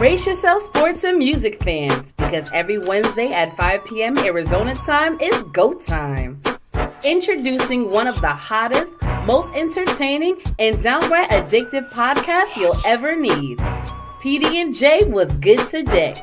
Brace yourself, sports and music fans, because every Wednesday at 5 p.m. Arizona time is GO time. Introducing one of the hottest, most entertaining, and downright addictive podcasts you'll ever need. PD&J was good today.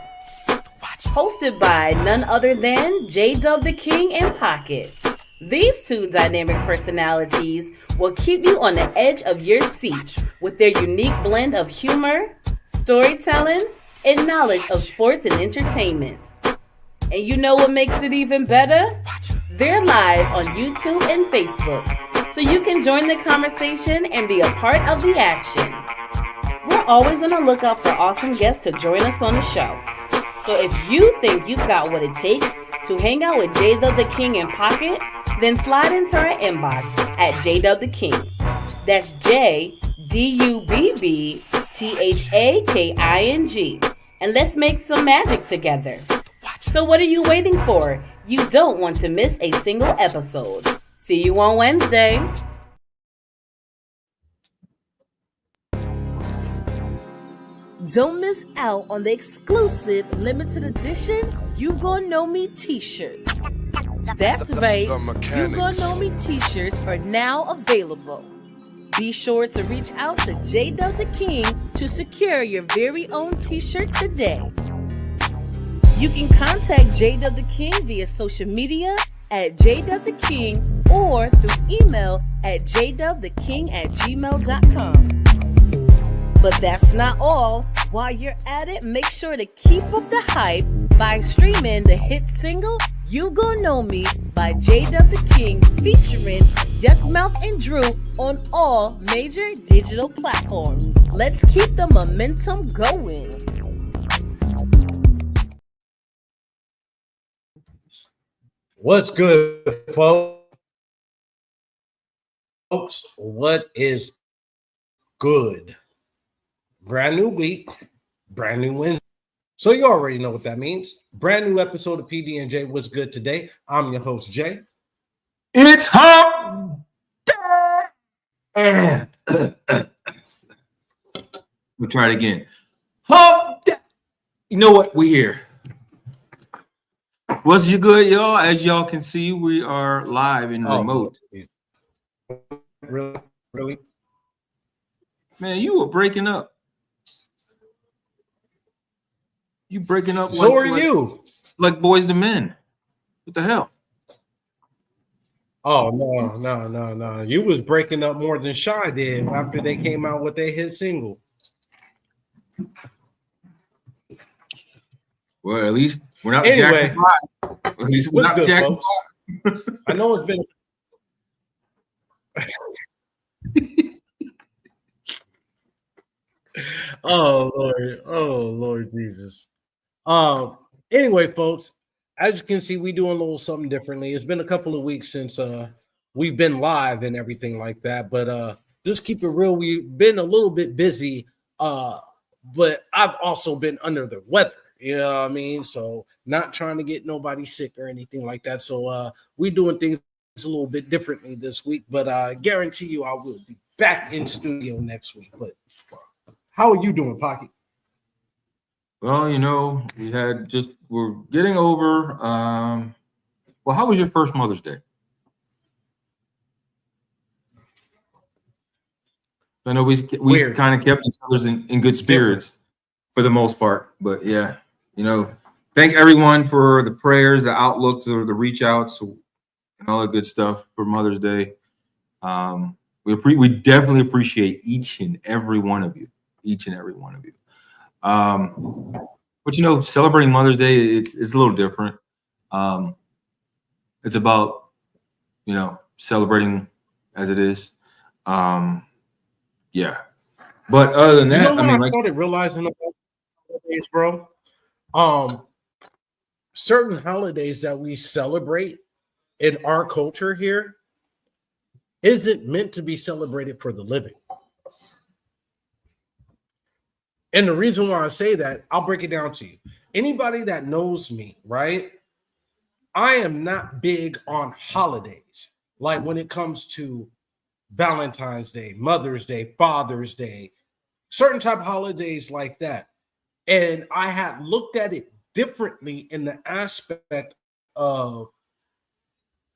Hosted by none other than J-Dub the King and Pocket. These two dynamic personalities will keep you on the edge of your seat with their unique blend of humor, storytelling, and knowledge of sports and entertainment. And you know what makes it even better? They're live on YouTube and Facebook, so you can join the conversation and be a part of the action. We're always on the lookout for awesome guests to join us on the show. So if you think you've got what it takes to hang out with J-Dub the King and Pocket, then slide into our inbox at J-Dub the King. That's JDUBBTHAKING. And let's make some magic together. So what are you waiting for? You don't want to miss a single episode. See you on Wednesday. Don't miss out on the exclusive limited edition You Gon' Know Me t-shirts. That's right, You Gon' Know Me t-shirts are now available. Be sure to reach out to J-Dub the King to secure your very own t-shirt today. You can contact J-Dub the King via social media at J-Dub the King or through email at jdubtheking@gmail.com. But that's not all. While you're at it, make sure to keep up the hype by streaming the hit single You Gon' Know Me by J-Dub the King featuring Yuckmouth and Drew on all major digital platforms. Let's keep the momentum going. What's good, folks? What is good? Brand new week, brand new Wednesday. So you already know what that means. Brand new episode of PD&J. What's good today? I'm your host, Jay. It's hump day. We'll try it again. Hump day. You know what? We're here. What's you good, y'all? As y'all can see, we are live and remote. Really? Man, you were breaking up. You breaking up. So are you. Like Boys to Men. What the hell? Oh, no. You was breaking up more than Shy did after they came out with their hit single. Well, at least we're not anyway, Jackson 5. At least we're not good, Jackson 5. I know it's been... Oh Lord Jesus. Anyway, folks, as you can see, we doing a little something differently. It's been a couple of weeks since we've been live and everything like that, but just keep it real. We've been a little bit busy, but I've also been under the weather, you know what I mean? So not trying to get nobody sick or anything like that. So we doing things a little bit differently this week, but I guarantee you I will be back in studio next week. But how are you doing, Pocket? Well, you know, we're getting over. Well, how was your first Mother's Day? I know we kind of kept each other in good spirits for the most part, but yeah, you know, thank everyone for the prayers, the outlooks, or the reach outs, and all the good stuff for Mother's Day. We definitely appreciate each and every one of you. But you know, celebrating Mother's Day it's a little different. It's about, you know, celebrating as it is. Yeah. But other than that, you know what I started realizing about holidays, bro? Certain holidays that we celebrate in our culture here isn't meant to be celebrated for the living. And the reason why I say that, I'll break it down to you. Anybody that knows me, right? I am not big on holidays. Like when it comes to Valentine's Day, Mother's Day, Father's Day, certain type of holidays like that. And I had looked at it differently in the aspect of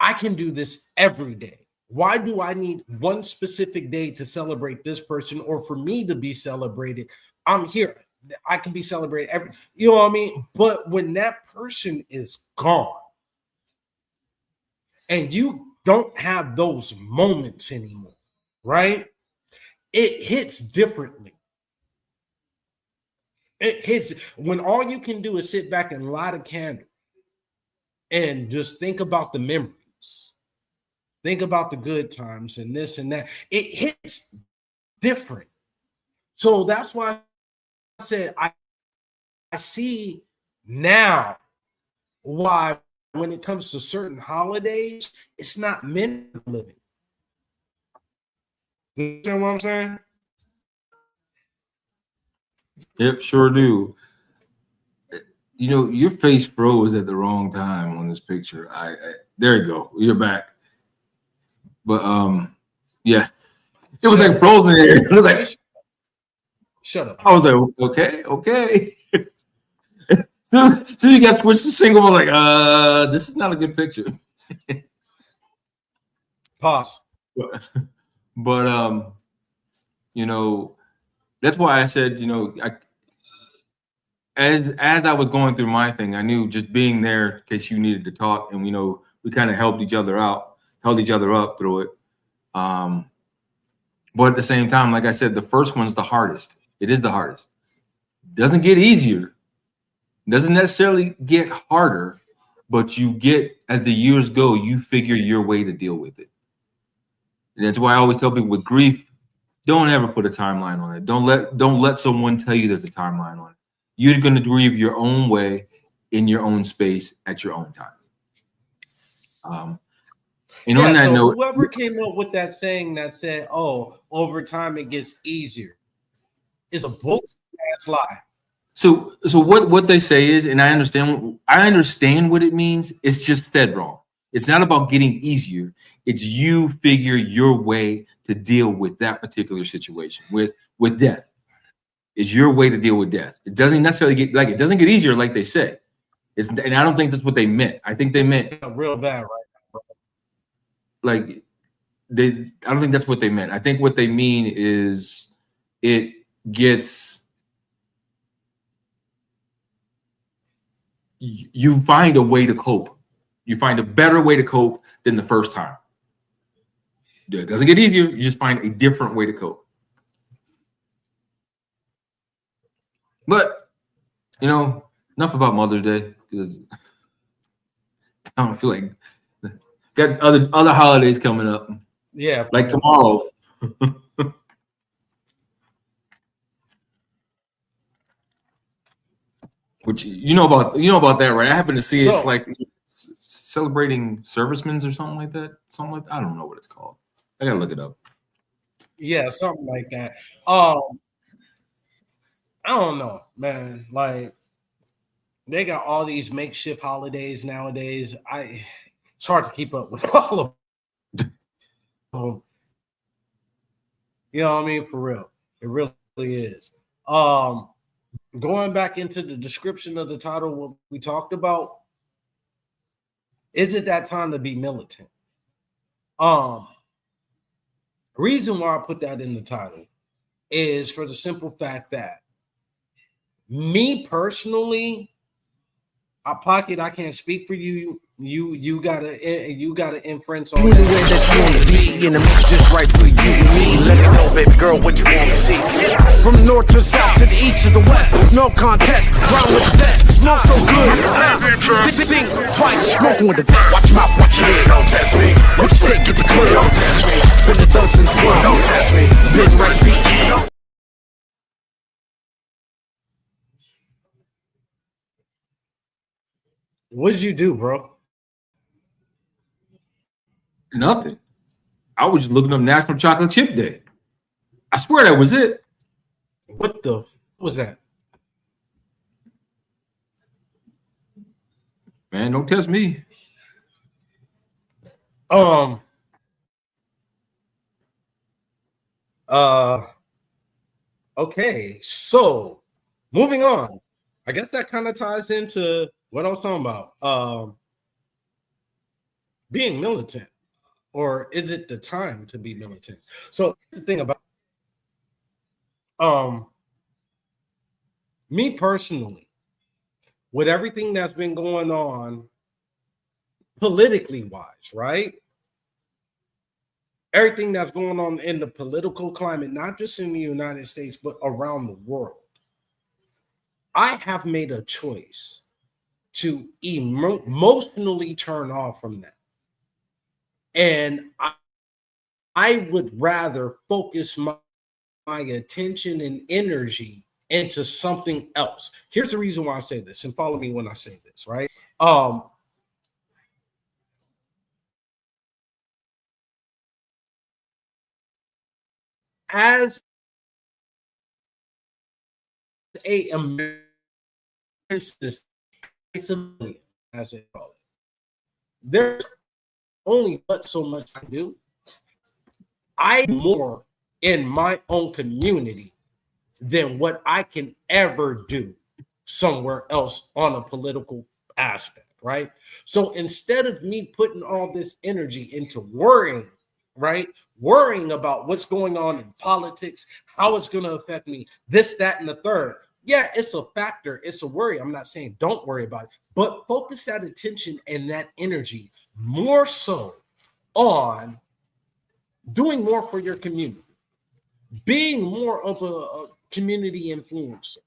I can do this every day. Why do I need one specific day to celebrate this person or for me to be celebrated? I'm here. I can be celebrated every, you know what I mean? But when that person is gone and you don't have those moments anymore, right? It hits differently. It hits when all you can do is sit back and light a candle and just think about the memories. Think about the good times and this and that. It hits different. So that's why I said I see now why when it comes to certain holidays, it's not meant to live it. You know what I'm saying? Yep, sure do. You know, your face froze at the wrong time on this picture. I there you go. You're back. But yeah, it was like frozen there. It was like, shut up. I was like, okay. So you got switched to single. I was like, this is not a good picture. Pause. But you know, that's why I said, you know, as I was going through my thing, I knew just being there in case you needed to talk, and we kind of helped each other out, held each other up through it. But at the same time, like I said, the first one's the hardest. It is the hardest. Doesn't get easier. Doesn't necessarily get harder, but you get, as the years go, you figure your way to deal with it. And that's why I always tell people with grief, don't ever put a timeline on it. Don't let someone tell you there's a timeline on it. You're going to grieve your own way in your own space at your own time. And on that note, whoever came up with that saying that said, "Oh, over time it gets easier," is a bullshit ass lie. So what they say is, and I understand what it means. It's just said wrong. It's not about getting easier. It's you figure your way to deal with that particular situation with death. It's your way to deal with death. It doesn't necessarily get it doesn't get easier like they say. And I don't think that's what they meant. I think they meant real bad, I right? don't think that's what they meant. I think what they mean is it gets, you find a way to cope. You find a better way to cope than the first time. It doesn't get easier. You just find a different way to cope. But, enough about Mother's Day, because I don't feel like got other holidays coming up. Yeah, like tomorrow. Which you know about that, right? I happen to see it's like celebrating servicemen or something like that. I don't know what it's called. I gotta look it up. Yeah, something like that. I don't know, man. Like, they got all these makeshift holidays nowadays. It's hard to keep up with all of them. You know what I mean? For real. It really is. Going back into the description of the title, what we talked about, is it that time to be militant? Reason why I put that in the title is for the simple fact that me personally, Pocket, I can't speak for you. You gotta inference on anywhere that you want to be in the mix just right for you and me. Let me know, baby girl, what you want to see. From the north to the south to the east to the west, no contest. Round with the best, smell so good. Think twice, smoking with the best. Watch your mouth, watch your head. Don't test me. What you say, get the clue. Don't test me. Been the dust and slum. Don't test me. Been rice beat. What did you do, bro? Nothing. I was just looking up National Chocolate Chip Day. I swear that was it. What was that? Man, don't test me. Okay, so moving on. I guess that kind of ties into what I was talking about. Being militant, or is it the time to be militant? So the thing about me personally, with everything that's been going on politically wise, right? Everything that's going on in the political climate, not just in the United States, but around the world. I have made a choice to emotionally turn off from that. And I would rather focus my attention and energy into something else. Here's the reason why I say this, and follow me when I say this, right? As a American civilian, as they call it, there's only but so much I do. I do more in my own community than what I can ever do somewhere else on a political aspect, right? So instead of me putting all this energy into worrying, right? Worrying about what's going on in politics, how it's going to affect me, this, that, and the third. Yeah, it's a factor. It's a worry. I'm not saying don't worry about it, but focus that attention and that energy more so on doing more for your community, being more of a community influencer.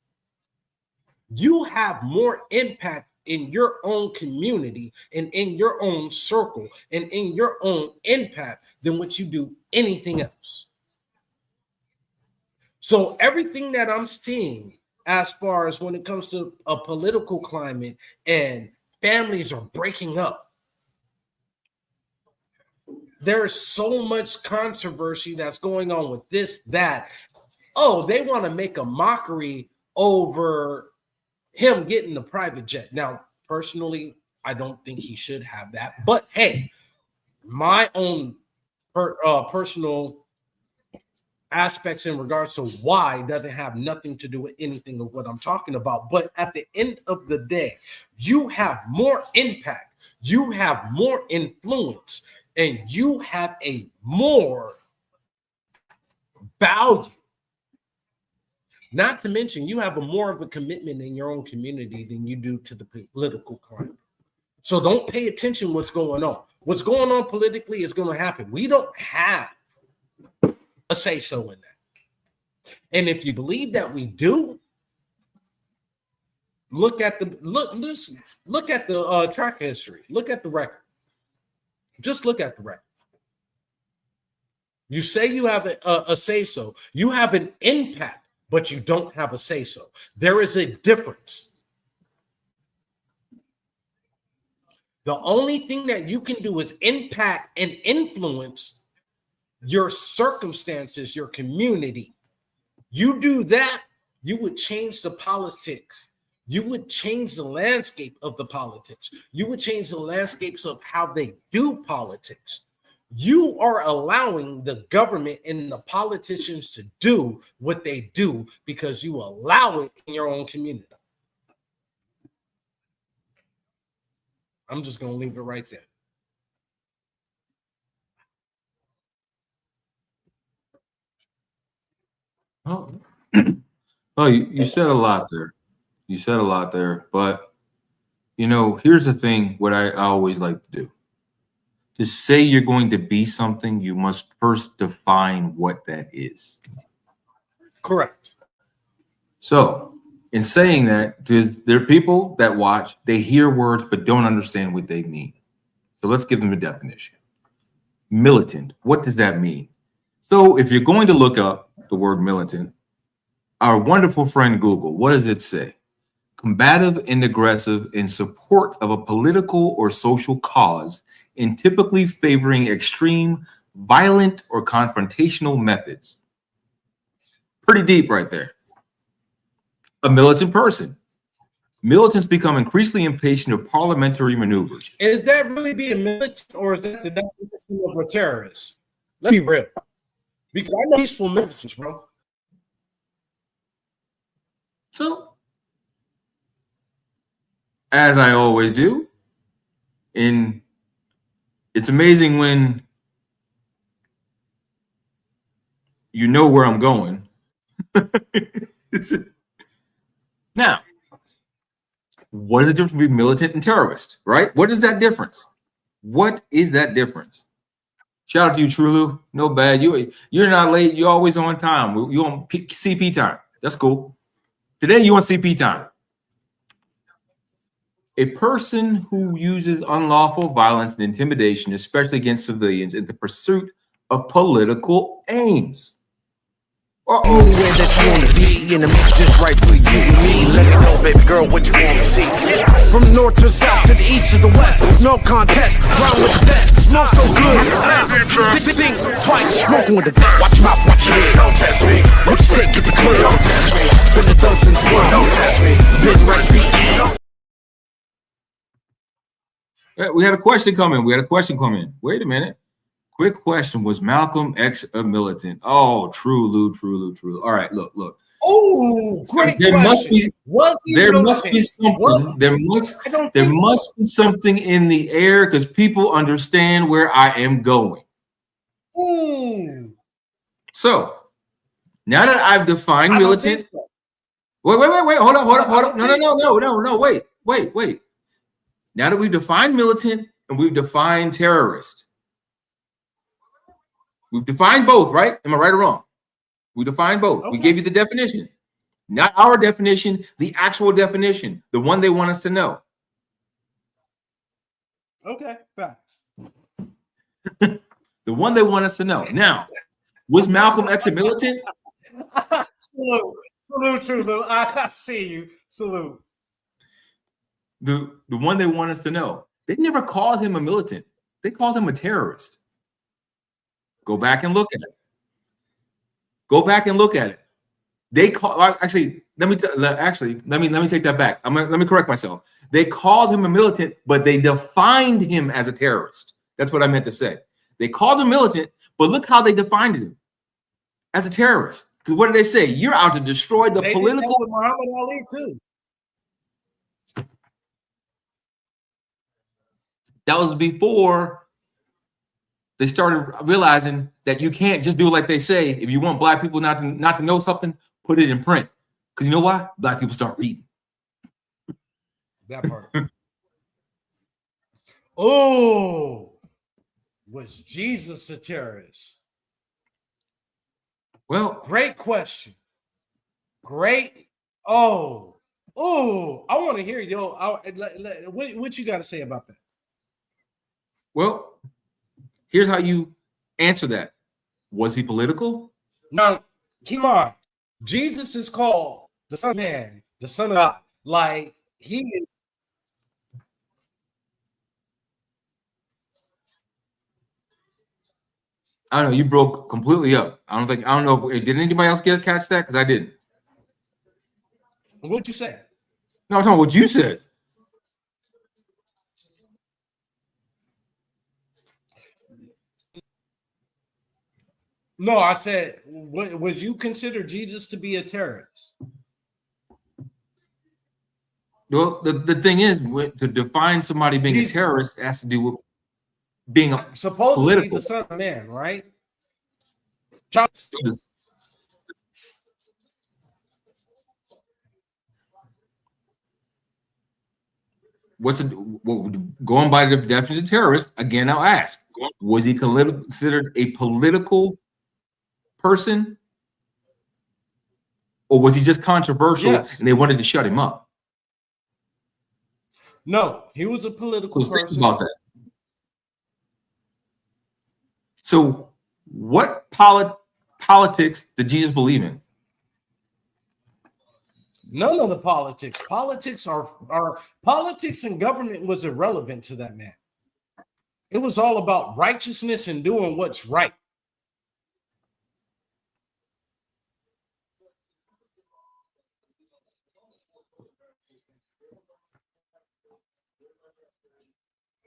You have more impact in your own community and in your own circle and in your own impact than what you do anything else. So everything that I'm seeing as far as when it comes to a political climate and families are breaking up, there's so much controversy that's going on with this, that. Oh, they want to make a mockery over him getting the private jet. Now, personally, I don't think he should have that. But hey, my own personal aspects in regards to why doesn't have nothing to do with anything of what I'm talking about. But at the end of the day, you have more impact, you have more influence, and you have a more value. Not to mention, you have a more of a commitment in your own community than you do to the political climate. So don't pay attention what's going on. What's going on politically is going to happen. We don't have a say-so in that. And if you believe that we do, look at the track history. Look at the record. Just look at the record. You say you have a say-so. You have an impact, but you don't have a say-so. There is a difference. The only thing that you can do is impact and influence your circumstances, your community. You do that, you would change the politics. You would change the landscape of the politics. You would change the landscapes of how they do politics. You are allowing the government and the politicians to do what they do because you allow it in your own community. I'm just going to leave it right there. Oh, you said a lot there. You said a lot there. But, you know, here's the thing, what I always like to do. To say you're going to be something, you must first define what that is. Correct. So, in saying that, because there are people that watch, they hear words but don't understand what they mean. So let's give them a definition. Militant, what does that mean? So if you're going to look up the word militant, our wonderful friend Google, what does it say? Combative and aggressive in support of a political or social cause, and typically favoring extreme, violent, or confrontational methods. Pretty deep right there. A militant person. Militants become increasingly impatient of parliamentary maneuvers. Is that really being militant, or is that the definition of a terrorist? Let's be real. Because I know peaceful militants, bro. So, as I always do. And it's amazing when you know where I'm going. Now, what is the difference between militant and terrorist, right? What is that difference? What is that difference? Shout out to you, Trulu. No bad. You're not late. You're always on time. You on CP time. That's cool. Today you on CP time. A person who uses unlawful violence and intimidation, especially against civilians, in the pursuit of political aims. Anywhere that you wanna be, and the mix just right for you and me. Let me know, baby girl, what you wanna see. From north to south to the east to the west, no contest. Round with the best, smell so good. Think twice, smoking with the best. Watch your mouth, watch your head. Don't test me. What you say, get the clear. Don't test me. Been a dozen slum. Don't test me. Been recipe. We had a question come in. Wait a minute. Quick question. Was Malcolm X a militant? Oh, true, Lou. All right, look. Oh, great there question. There must be something in the air because people understand where I am going. Ooh. So, now that I've defined militant. So. Wait. Hold up. No. Wait. Now that we've defined militant and we've defined terrorist. We've defined both, right? Am I right or wrong? We defined both. Okay. We gave you the definition. Not our definition, the actual definition, the one they want us to know. Okay, facts. The one they want us to know. Now, was Malcolm X a militant? Salute, true. I see you. Salute. The one they want us to know. They never called him a militant. They called him a terrorist. Go back and look at it. They call actually. Let me take that back. Let me correct myself. They called him a militant, but they defined him as a terrorist. That's what I meant to say. They called him militant, but look how they defined him as a terrorist. Because what did they say? You're out to destroy the political. With Muhammad Ali too. That was before they started realizing that you can't just do like they say. If you want black people not to know something, put it in print. Because you know why? Black people start reading. That part. Oh, was Jesus a terrorist? Well, great question. Great. I want to hear what you got to say about that. Well, here's how you answer that. Was he political? No, come on. Jesus is called the Son of Man, the Son of God. Like he is. I don't know. You broke completely up. I don't know. Did anybody else catch that? Because I didn't. What'd you say? No, I'm talking about what you said. No, I said, would you consider Jesus to be a terrorist? Well, the thing is, to define somebody being a terrorist has to do with being a supposedly political. The Son of Man, right? Going by the definition of terrorist, again, I'll ask, was he considered a political person? Or was he just controversial and they wanted to shut him up? No, he was a political person. Think about that. So what politics did Jesus believe in? None of the politics. Politics and government was irrelevant to that man. It was all about righteousness and doing what's right.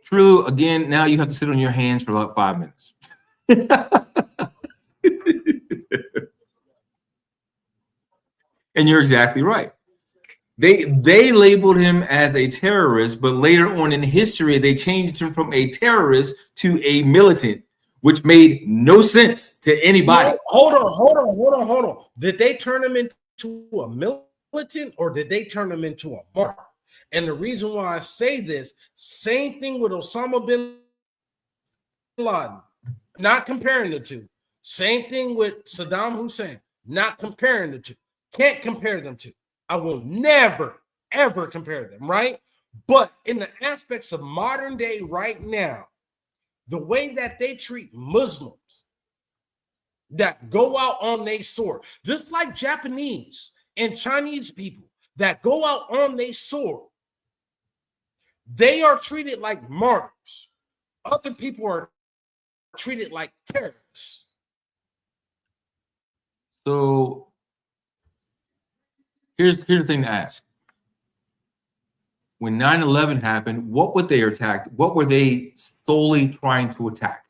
True. Again, now you have to sit on your hands for about 5 minutes. And you're exactly right. They labeled him as a terrorist, but later on in history, they changed him from a terrorist to a militant, which made no sense to anybody. No, hold on. Did they turn him into a militant or did they turn him into a martyr? And the reason why I say this, same thing with Osama bin Laden, not comparing the two. Same thing with Saddam Hussein, not comparing the two. Can't compare them to. I will never, ever compare them, right? But in the aspects of modern day right now, the way that they treat Muslims that go out on their sword, just like Japanese and Chinese people that go out on their sword, they are treated like martyrs. Other people are treated like terrorists. So here's the thing to ask. When 9/11 happened, what were they attacked? What were they solely trying to attack?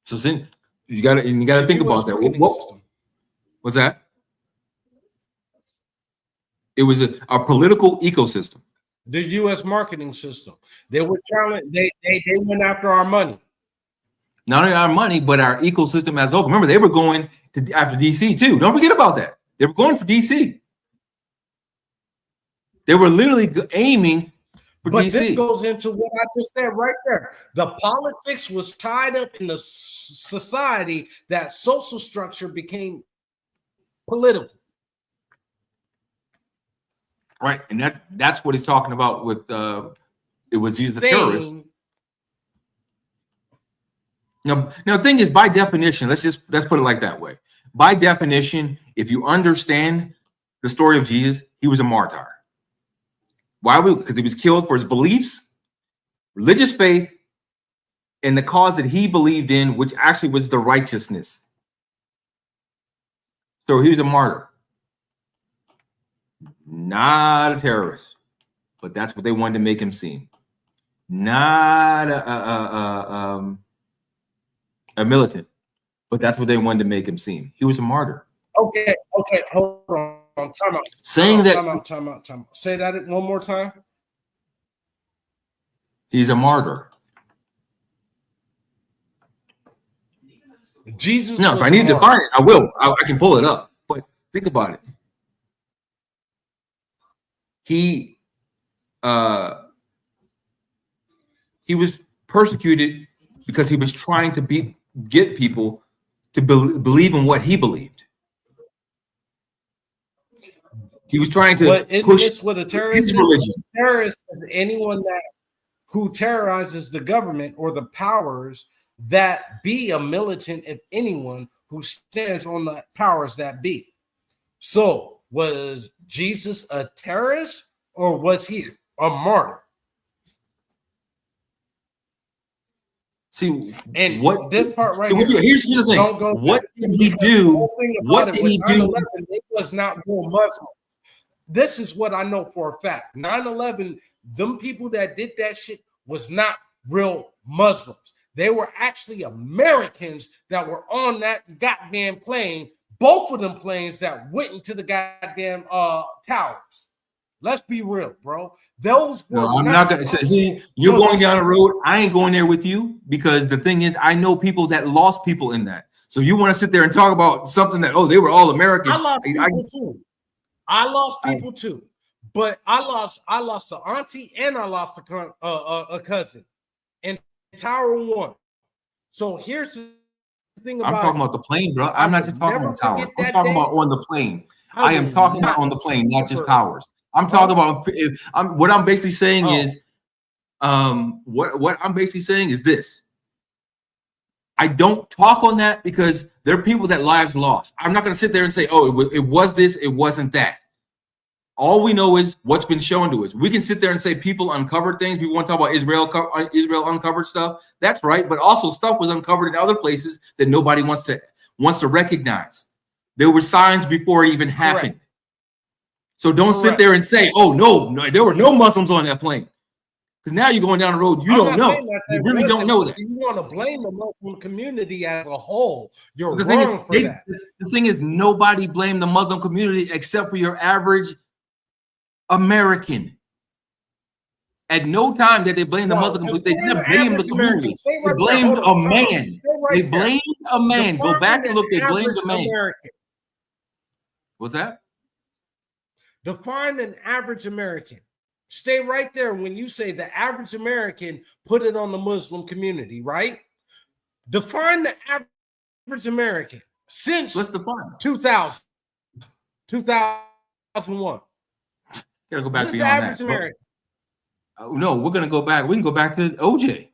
So then you got to think about that. What's that? It was a political ecosystem. The U.S. marketing system. They were trying. They went after our money. Not only our money, but our ecosystem as a whole. Remember, they were going after DC too. Don't forget about that. They were going for DC. They were literally aiming for DC. This goes into what I just said right there. The politics was tied up in the society. That social structure became political. Right, and that's what he's talking about with it was he's a terrorist. Now the thing is, by definition, let's put it like that way. By definition, if you understand the story of Jesus, he was a martyr. Why? Because he was killed for his beliefs, religious faith, and the cause that he believed in, which actually was the righteousness. So he was a martyr. Not a terrorist, but that's what they wanted to make him seem. Not a militant, but that's what they wanted to make him seem. He was a martyr. Okay, hold on. Time out. Time out. Say that one more time. He's a martyr. Jesus. No, if I need to find it, I will. I can pull it up. But think about it. He was persecuted because he was trying to get people to believe in what he believed. He was trying to push what a terrorist religion. Terrorist is anyone who terrorizes the government or the powers that be. A militant, if anyone who stands on the powers that be. So was Jesus a terrorist or was he a martyr? See, and what this part right here. Here's the thing. What did he do? What did he do? It was not go Muslim. This is what I know for a fact. 9/11, them people that did that shit was not real Muslims. They were actually Americans that were on that goddamn plane. Both of them planes that went into the goddamn towers. Let's be real, bro. Those were I'm not gonna say. See, you're going down the road. I ain't going there with you because the thing is, I know people that lost people in that. So you want to sit there and talk about something that they were all Americans. I lost people too. I lost people too, but I lost an auntie and I lost a cousin in Tower 1. So here's the thing about. I'm talking about the plane, bro. I'm not just talking about towers. I'm talking about on the plane. I am talking about on the plane, not just towers. I'm talking about. What I'm basically saying is, what I'm basically saying is this. I don't talk on that because there are people that lives lost. I'm not going to sit there and say, oh, it was this, it wasn't that. All we know is what's been shown to us. We can sit there and say people uncovered things. People want to talk about Israel uncovered stuff. That's right. But also stuff was uncovered in other places that nobody wants to recognize. There were signs before it even happened. Correct. So don't sit there and say, oh, no, there were no Muslims on that plane. Because now you're going down the road, you don't know. You really don't know that. You want to blame the Muslim community as a whole. You're wrong for that. The thing is, nobody blamed the Muslim community except for your average American. At no time did they blame the Muslim community. They didn't blame the community. They blamed a man. They blamed a man. Go back and look. They blamed a man. What's that? Define an average American. Stay right there when you say the average American, put it on the Muslim community, right? Define the average American since 2000, 2001. Gotta go back What's beyond the average that. American? No, we're gonna go back. We can go back to OJ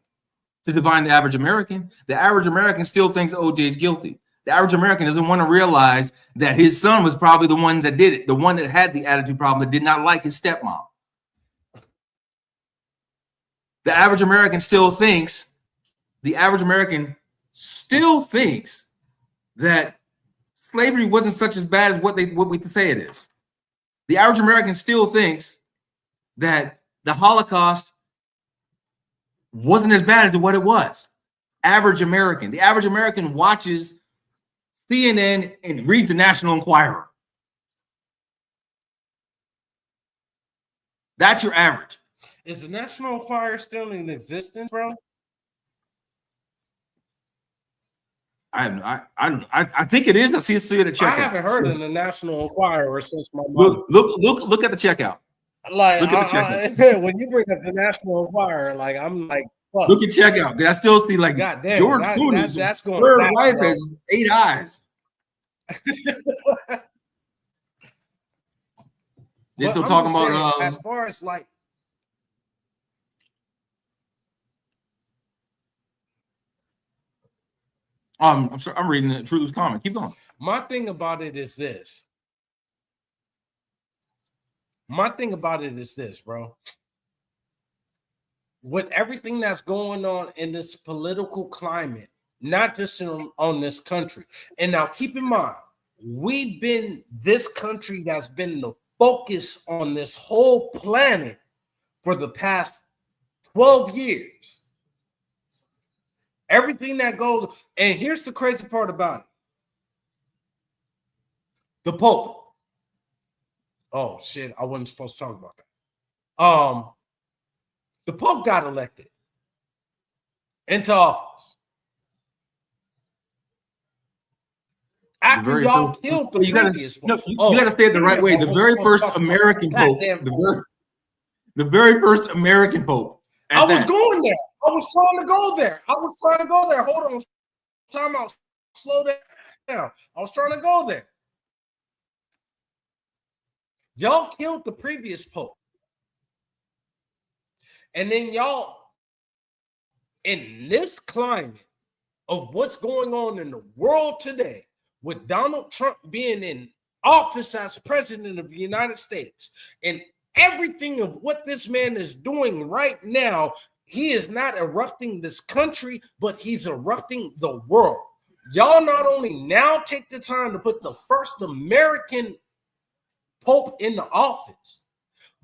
to define the average American. The average American still thinks OJ is guilty. The average American doesn't want to realize that his son was probably the one that did it, the one that had the attitude problem, that did not like his stepmom. The average American still thinks that slavery wasn't such as bad as what we say it is. The average American still thinks that the Holocaust wasn't as bad as what it was. Average American. The average American watches CNN and reads the National Enquirer. That's your average. Is the National Enquirer still in existence, bro? I think it is. I see it at checkout. I haven't heard of the National Enquirer since my mom. Look at the checkout. Like, look at the checkout. When you bring up the National Enquirer, like I'm like, fuck. Look at checkout. I still see like damn, George Clooney's that's going. Third wife has 8 eyes. They're still talking about as far as like. I'm sorry, I'm reading Truth's comment. Keep going. My thing about it is this, bro. With everything that's going on in this political climate, not just on this country. And now keep in mind, we've been this country that's been the focus on this whole planet for the past 12 years. Everything that goes, and here's the crazy part about it. The Pope. Oh shit, I wasn't supposed to talk about that. The Pope got elected into office. After y'all killed the previous one. You gotta say it the right way. The very first American Pope. The very first American Pope. I was going there. I was trying to go there. Hold on. Time out. Slow down. I was trying to go there. Y'all killed the previous Pope. And then y'all, in this climate of what's going on in the world today, with Donald Trump being in office as president of the United States, and everything of what this man is doing right now, he is not erupting this country, but he's erupting the world. Y'all not only now take the time to put the first American Pope in the office,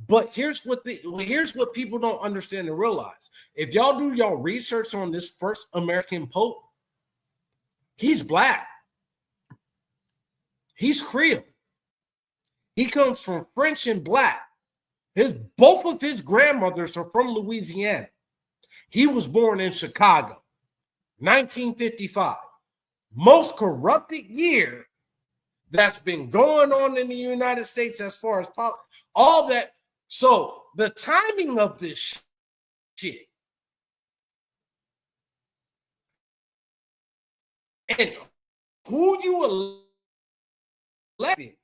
but here's what people don't understand and realize. If y'all do y'all research on this first American Pope, he's black. He's Creole. He comes from French and black. Both of his grandmothers are from Louisiana. He was born in Chicago, 1955. Most corrupted year that's been going on in the United States as far as politics, all that. So the timing of this shit and who you elected.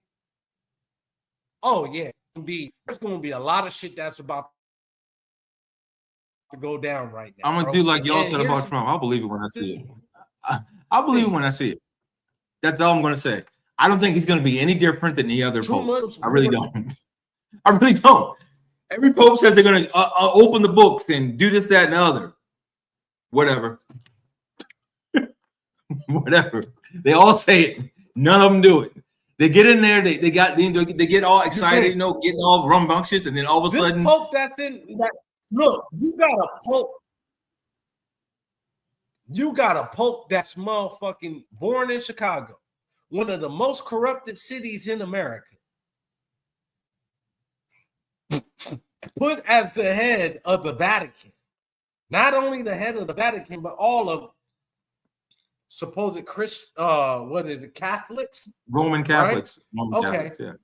Oh yeah, there's going to be a lot of shit that's about to go down right now. I'm gonna do like y'all said about Trump. I'll believe it when I see it. I'll believe it when I see it. That's all I'm gonna say. I don't think he's gonna be any different than the other pope. I really don't. I really don't. Every pope says they're gonna open the books and do this, that, and the other. Whatever. Whatever. They all say it. None of them do it. They get in there. They get all excited, getting all rambunctious, and then all of a sudden, Pope that's in that. Look, you got a pope. You got a pope that's motherfucking born in Chicago, one of the most corrupted cities in America. Put as the head of the Vatican. Not only the head of the Vatican, but all of supposed Catholics? Roman Catholics. Right? Roman okay. Catholics, yeah.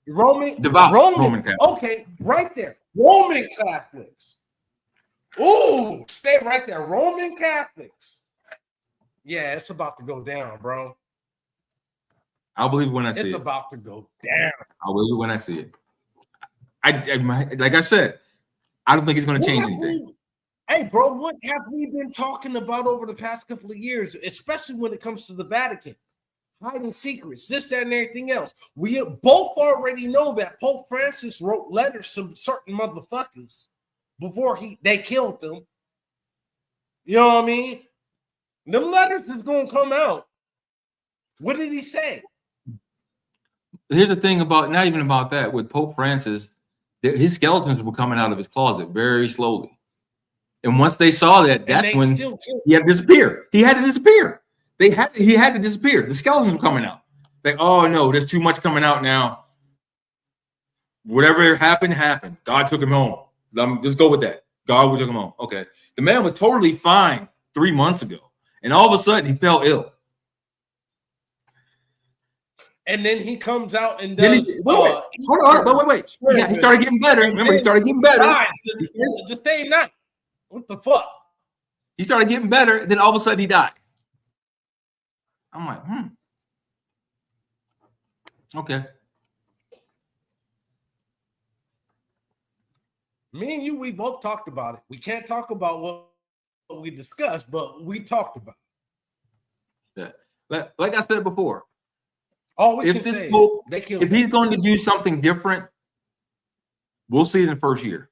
Roman Catholics. Okay, right there. Roman Catholics. Ooh, stay right there. Roman Catholics. Yeah, it's about to go down, bro. I'll believe it when I see it. It's about to go down. I'll believe it when I see it. Like I said, I don't think it's going to change anything. Hey, bro, what have we been talking about over the past couple of years, especially when it comes to the Vatican? Hiding secrets, this, that, and everything else. We both already know that Pope Francis wrote letters to certain motherfuckers before they killed them. You know what I mean? Them letters is going to come out. What did he say? Here's the thing about, not even about that, with Pope Francis, his skeletons were coming out of his closet very slowly. And once they saw that, that's when he had to disappear. He had to disappear. He had to disappear. The skeletons were coming out. Like, oh no, there's too much coming out now. Whatever happened, happened. God took him home. Just go with that. God took him home. Okay. The man was totally fine 3 months ago. And all of a sudden he fell ill. And then he comes out and does. Wait. Yeah, he started getting better. Remember, he started getting better. The same night. What the fuck? He started getting better. And then all of a sudden he died. I'm like, okay. Me and you, we both talked about it. We can't talk about what we discussed, but we talked about it. Yeah. Like I said before, if he's going to do something different, we'll see it in the first year.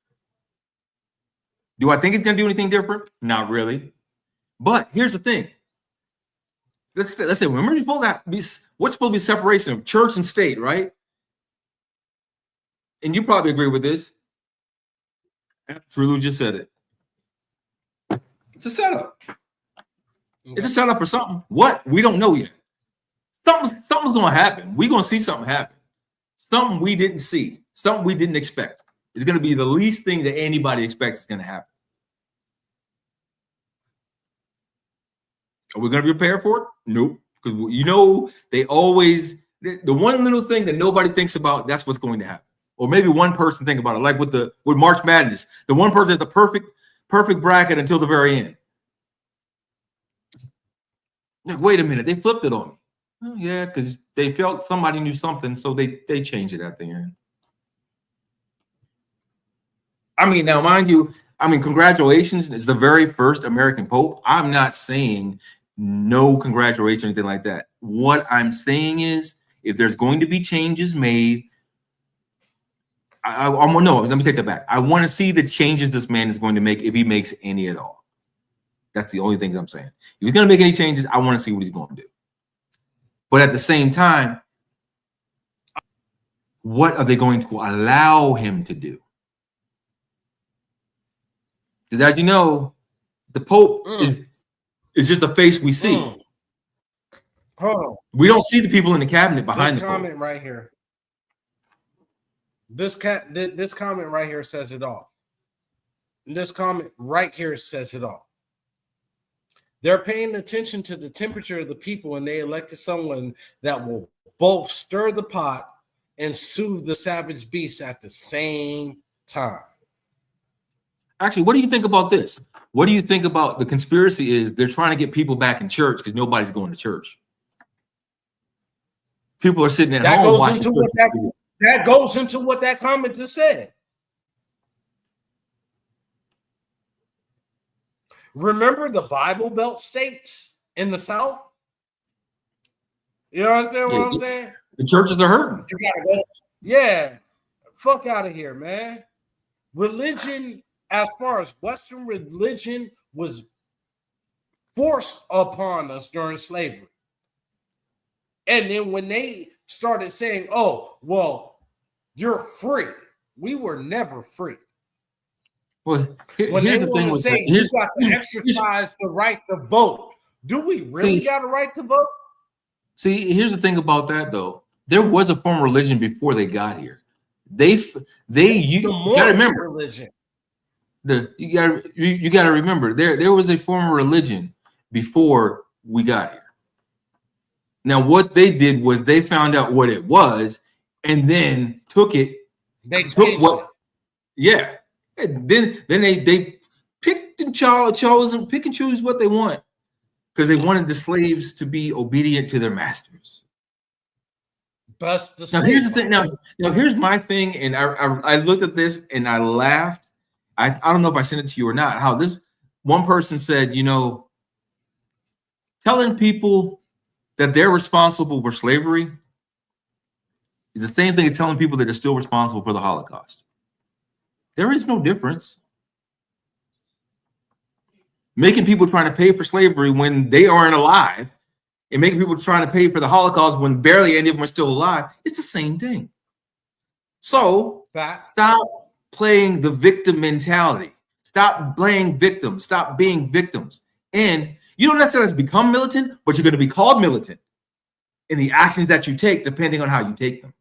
Do I think he's going to do anything different? Not really. But here's the thing. Let's say, remember, what's supposed to be separation of church and state, right? And you probably agree with this. Trulu just said it. It's a setup. It's a setup for something. What? We don't know yet. Something's going to happen. We're going to see something happen. Something we didn't see. Something we didn't expect. It's going to be the least thing that anybody expects is going to happen. Are we going to be prepared for it? Nope. Because they always, the one little thing that nobody thinks about, that's what's going to happen. Or maybe one person think about it, like with March Madness. The one person has the perfect bracket until the very end. Like, wait a minute, they flipped it on me. Oh, yeah, because they felt somebody knew something, so they changed it at the end. I mean, now, mind you, congratulations. It's the very first American Pope. I'm not saying no congratulations or anything like that. What I'm saying is, if there's going to be changes made, let me take that back. I want to see the changes this man is going to make, if he makes any at all. That's the only thing I'm saying. If he's going to make any changes, I want to see what he's going to do. But at the same time, what are they going to allow him to do? Because as you know, the Pope is just a face we see. Hold on. We don't see the people in the cabinet behind the comment Pope. Right here. This comment right here says it all. This comment right here says it all. They're paying attention to the temperature of the people, and they elected someone that will both stir the pot and soothe the savage beast at the same time. Actually, what do you think about this? What do you think about the conspiracy is they're trying to get people back in church because nobody's going to church? People are sitting at home watching. That goes into what that comment just said. Remember the Bible Belt states in the South? You understand what I'm saying? The churches are hurting. Yeah. Fuck out of here, man. Religion, as far as Western religion, was forced upon us during slavery. And then when they started saying, oh, well, you're free. We were never free. when they want to say you got to exercise the right to vote, do we really got a right to vote? See, here's the thing about that though. There was a form of religion before they got here. You gotta remember religion. You gotta remember there was a form of religion before we got here. Now, what they did was they found out what it was and then took it. Yeah. And then they picked and chose and pick and choose what they want because they wanted the slaves to be obedient to their masters. Now here's the thing. Now here's my thing, and I looked at this and I laughed. I don't know if I sent it to you or not. How this one person said, telling people that they're responsible for slavery is the same thing as telling people that they're still responsible for the Holocaust. There is no difference. Making people trying to pay for slavery when they aren't alive and making people trying to pay for the Holocaust when barely any of them are still alive, it's the same thing. So stop playing the victim mentality. Stop playing victims. Stop being victims. And you don't necessarily have to become militant, but you're going to be called militant in the actions that you take, depending on how you take them.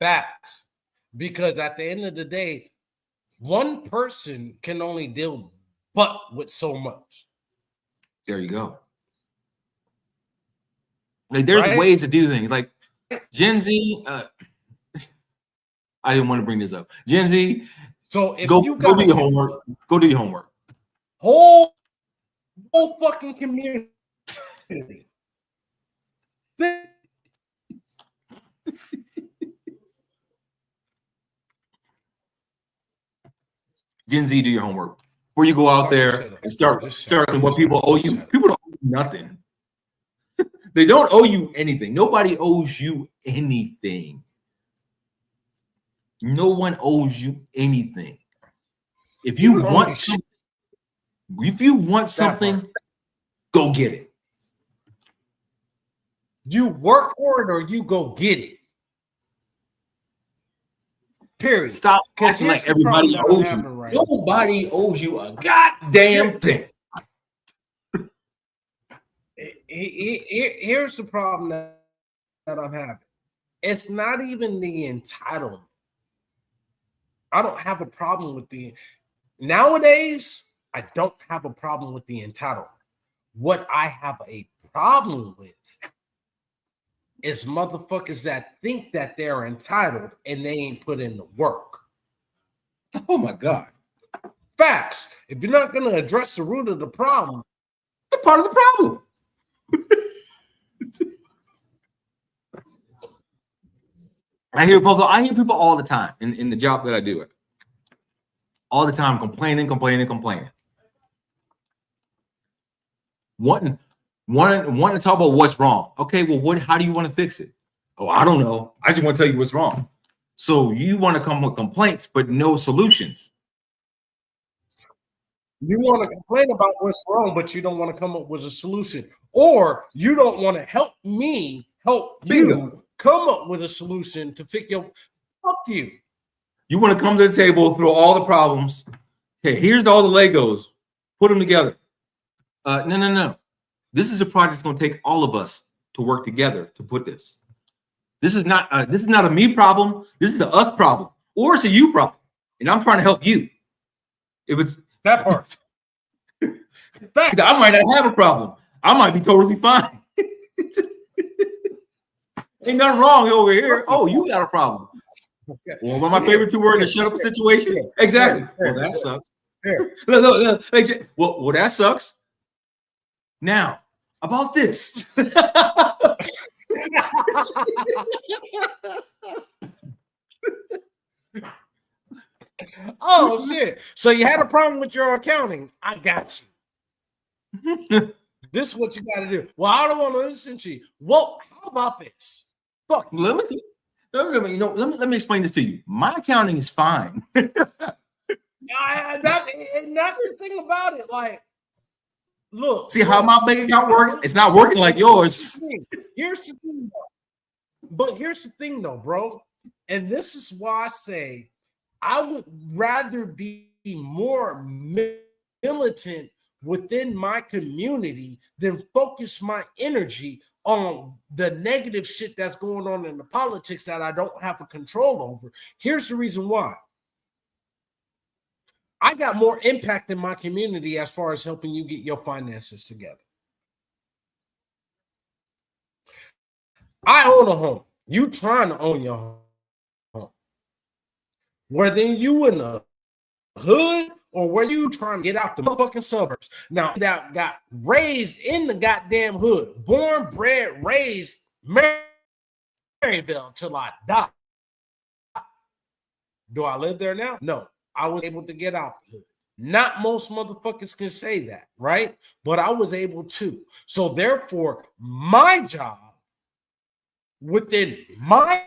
Facts. Because at the end of the day, one person can only deal but with so much. There you go. Like there's ways to do things. Like Gen Z, I didn't want to bring this up. Gen Z, so if go do your homework. Go do your homework. Whole fucking community. Gen Z, do your homework. Before you go out there and start what people owe you. People don't owe you nothing. They don't owe you anything. Nobody owes you anything. No one owes you anything. If you want something, go get it. You work for it or you go get it. Period. Stop acting like everybody owes you. Right Nobody now. Owes you a goddamn thing. Here's the problem that I'm having. It's not even the entitlement. I don't have a problem with nowadays, I don't have a problem with the entitlement. What I have a problem with is motherfuckers that think that they're entitled and they ain't put in the work. Oh my God. Facts. If you're not going to address the root of the problem, you're part of the problem. I hear people all the time in the job that I do it. All the time complaining. Wanting to talk about what's wrong. Okay, well, how do you want to fix it? Oh, I don't know. I just want to tell you what's wrong. So you want to come with complaints, but no solutions. You want to complain about what's wrong, but you don't want to come up with a solution. Or you don't want to help me help you come up with a solution to fix your fuck you. You want to come to the table, throw all the problems. Hey, here's all the Legos. Put them together. No. This is a project that's going to take all of us to work together to put this. This is not a me problem. This is a us problem, or it's a you problem, and I'm trying to help you. If it's that part, I might not have a problem. I might be totally fine. Ain't nothing wrong over here. Oh, you got a problem. Okay. Well, one of my favorite two words is shut up a situation. Exactly. Well, that sucks. Look. Well, that sucks. Now, about this. Oh, shit. So you had a problem with your accounting. I got you. This is what you got to do. Well, I don't want to listen to you. Well, how about this? Fuck. Let me explain this to you. My accounting is fine. That's the thing about it. Like, look. See how my bank account works? It's not working like yours. Here's the thing, though. Here's the thing, though, bro. And this is why I say I would rather be more militant within my community than focus my energy on the negative shit that's going on in the politics that I don't have a control over. Here's the reason why. I got more impact in my community as far as helping you get your finances together. I own a home. You trying to own your home. Whether you in the hood or where you trying to get out the motherfucking suburbs. Now, that got raised in the goddamn hood, born, bred, raised, Maryville till I die. Do I live there now? No. I was able to get out the hood. Not most motherfuckers can say that, right? But I was able to. So therefore, my job within my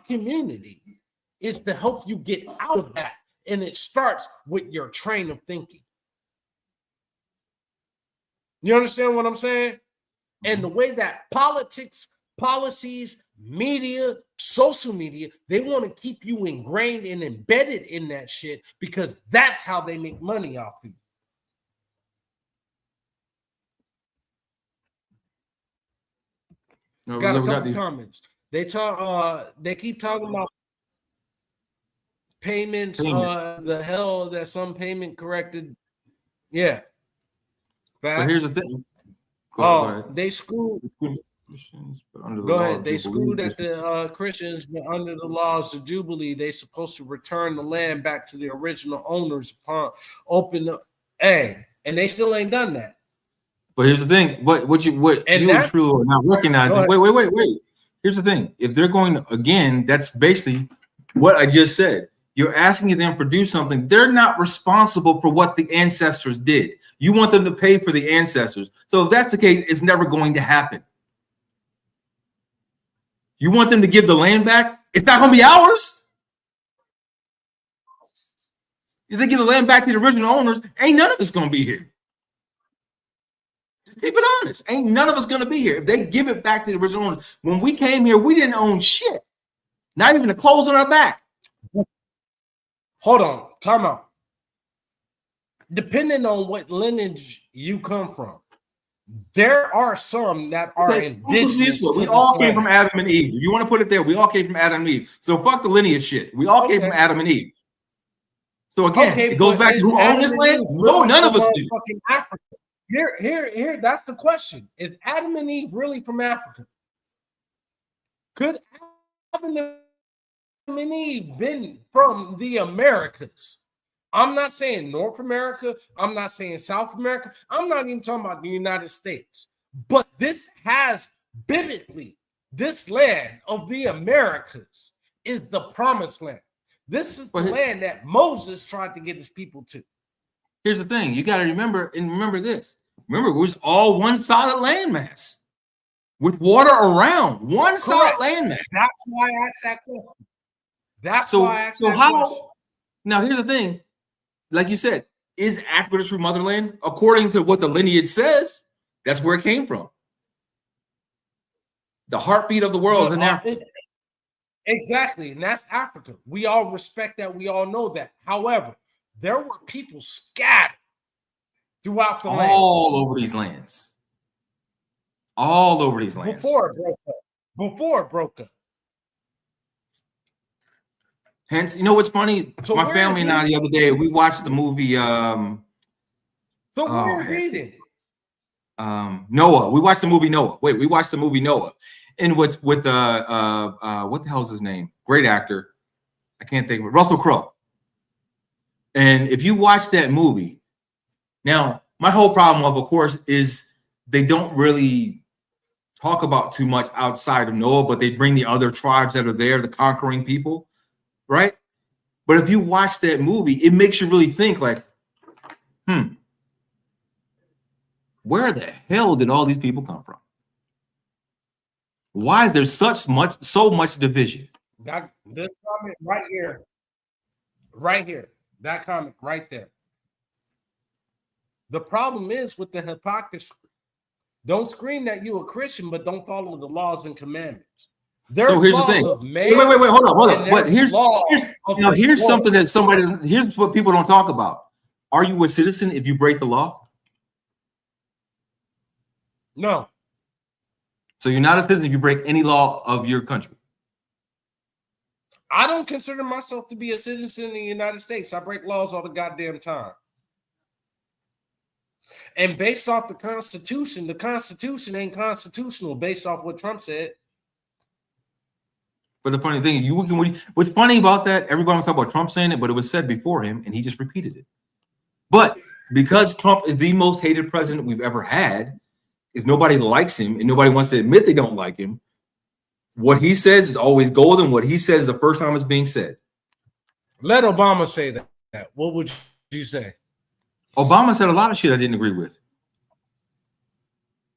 community is to help you get out of that. And it starts with your train of thinking. You understand what I'm saying? And the way that politics, policies, media, social media, they want to keep you ingrained and embedded in that shit because that's how they make money off you. No, got a couple comments. They keep talking about payments, the hell that some payment corrected. Yeah. But here's the thing. Go ahead. They screwed. Go ahead. They screwed at the Christians, but under the laws of Jubilee, they supposed to return the land back to the original owners upon open up. Hey, and they still ain't done that. But here's the thing. What you and true are not recognizing. Wait. Here's the thing. If they're going to, again, that's basically what I just said. You're asking them to do something. They're not responsible for what the ancestors did. You want them to pay for the ancestors. So if that's the case, it's never going to happen. You want them to give the land back? It's not going to be ours. If they give the land back to the original owners, ain't none of us going to be here. Just keep it honest. Ain't none of us going to be here. If they give it back to the original owners. When we came here, we didn't own shit. Not even the clothes on our back. Hold on. Time out. Depending on what lineage you come from, there are some that are indigenous. We all came from Adam and Eve. If you want to put it there, we all came from Adam and Eve. So fuck the lineage shit. We all came from Adam and Eve. So again, it goes back to who owned this land? No, none of us do. Fucking Africa. Here, that's the question. Is Adam and Eve really from Africa? Could Adam and Eve been from the Americas? I'm not saying North America. I'm not saying South America. I'm not even talking about the United States. But this has biblically, this land of the Americas is the promised land. This is the land that Moses tried to get his people to. Here's the thing. You got to remember this. Remember, it was all one solid landmass with water around. One solid landmass. That's why I asked that question. That's why I asked that question. Now, here's the thing. Like you said, is Africa the true motherland? According to what the lineage says, that's where it came from. The heartbeat of the world is in Africa. Exactly, and that's Africa. We all respect that. We all know that. However, there were people scattered throughout the land. All over these lands. All over these lands. Before it broke up. Hence, you know what's funny? So my family and I the other day, we watched the movie So where is Eden? Noah. We watched the movie Noah. We watched the movie Noah. And what's with what the hell is his name? Great actor. I can't think of it. Russell Crowe. And if you watch that movie, now my whole problem of course, is they don't really talk about too much outside of Noah, but they bring the other tribes that are there, the conquering people. Right? But if you watch that movie, it makes you really think like, where the hell did all these people come from? Why is there so much division? This comment right here, that comment right there. The problem is with the hypocrisy. Don't scream that you a Christian, but don't follow the laws and commandments. So here's the thing. Wait, hold on. But here's something that here's what people don't talk about. Are you a citizen if you break the law? No. So you're not a citizen if you break any law of your country. I don't consider myself to be a citizen in the United States. I break laws all the goddamn time. And based off the Constitution ain't constitutional based off what Trump said. But the funny thing, what's funny about that, everybody was talking about Trump saying it, but it was said before him, and he just repeated it. But because Trump is the most hated president we've ever had, is nobody likes him, and nobody wants to admit they don't like him, what he says is always golden. What he says is the first time it's being said. Let Obama say that. What would you say? Obama said a lot of shit I didn't agree with.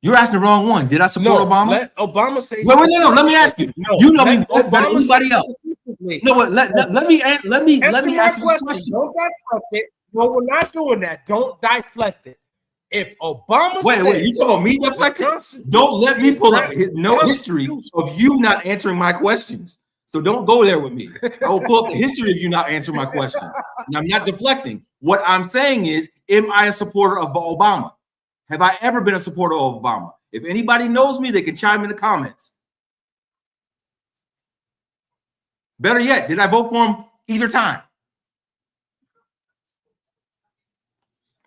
You're asking the wrong one. Did I support Obama? Let Obama say. Wait, no. Let me ask you. No, you know me better than anybody else. No, let me ask you this question. Don't deflect it. No, we're not doing that. Don't deflect it. If Obama wait, you talking about me deflecting? Don't let me pull up no history of you not answering my questions. So don't go there with me. I will pull up the history of you not answering my questions. And I'm not deflecting. What I'm saying is, am I a supporter of Obama? Have I ever been a supporter of Obama? If anybody knows me, they can chime in the comments. Better yet, did I vote for him either time?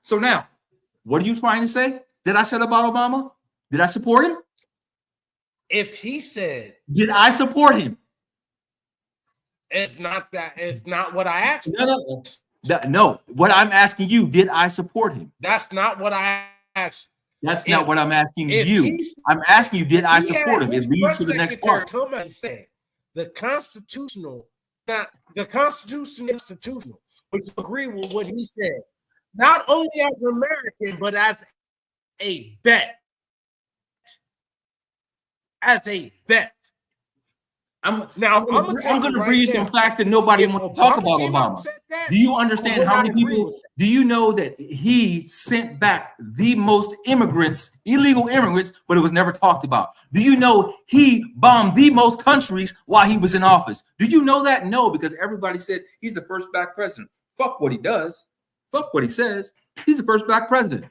So now, what are you trying to say that I said about Obama? Did I support him? If he said, did I support him? It's not that. It's not what I asked. No. What I'm asking you, did I support him? That's not what I asked. That's not what I'm asking you. I'm asking you, did I support him? It leads to the next part. Come and say the Constitution is constitutional. Would you agree with what he said? Not only as an American, but as a vet. I'm going to read some facts that nobody wants to talk about Obama. Do you understand how many people? Do you know that he sent back the most illegal immigrants, but it was never talked about? Do you know he bombed the most countries while he was in office? Do you know that? No, because everybody said he's the first black president. Fuck what he does. Fuck what he says. He's the first black president.